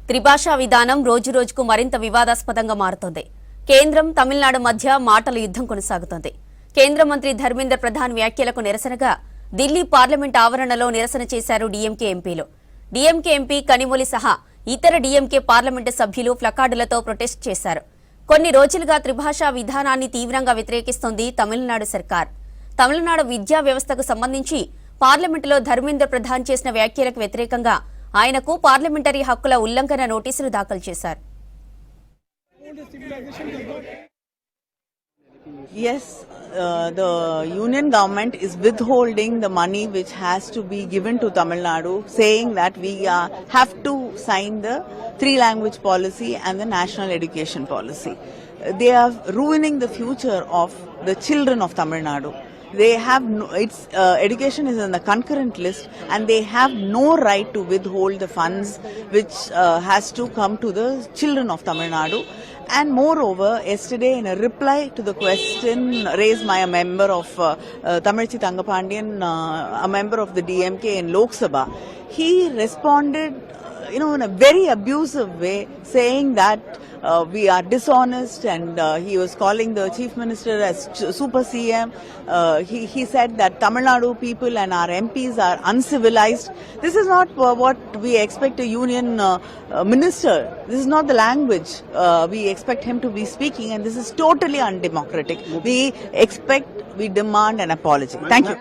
త్రిభాషా విధానం రోజురోజుకు మరింత వివాదాస్పదంగా మారుతోంది. కేంద్రం తమిళనాడు మధ్య మాటల యుద్ధం కొనసాగుతోంది. కేంద్ర మంత్రి ధర్మేంద్ర ప్రధాన్ వ్యాఖ్యలకు నిరసనగా ఢిల్లీ పార్లమెంట్ ఆవరణలో నిరసన చేశారు డీఎంకే ఎంపీలు. డీఎంకే ఎంపీ కనిమొళి సహా ఇతర డీఎంకే పార్లమెంటు సభ్యులు ప్లకార్డులతో ప్రొటెస్ట్ చేశారు. కొన్ని రోజులుగా త్రిభాషా విధానాన్ని తీవ్రంగా వ్యతిరేకిస్తోంది తమిళనాడు సర్కార్. తమిళనాడు విద్యా వ్యవస్థకు సంబంధించి పార్లమెంటులో ధర్మేంద్ర ప్రధాన్ చేసిన వ్యాఖ్యలకు వ్యతిరేకంగా ఆయనకు పార్లమెంటరీ హక్కుల ఉల్లంఘన నోటీసులు దాఖలు చేశారు. Yes, the union government is withholding the money which has to be given to Tamil Nadu, saying that we have to sign the 3-language policy and the national education policy. They are ruining the future of the children of Tamil Nadu. They have education is on the concurrent list, and they have no right to withhold the funds which has to come to the children of Tamil Nadu. And moreover, yesterday in a reply to the question raised by a member of Tamilchi Thangapandian, a member of the DMK in Lok Sabha, he responded in a very abusive way, saying that we are dishonest, and he was calling the chief minister as super CM. He said that Tamil Nadu people and our MPs are uncivilized. This is not what we expect a union minister. This is not the language we expect him to be speaking, and this is totally undemocratic. We demand an apology. Thank you.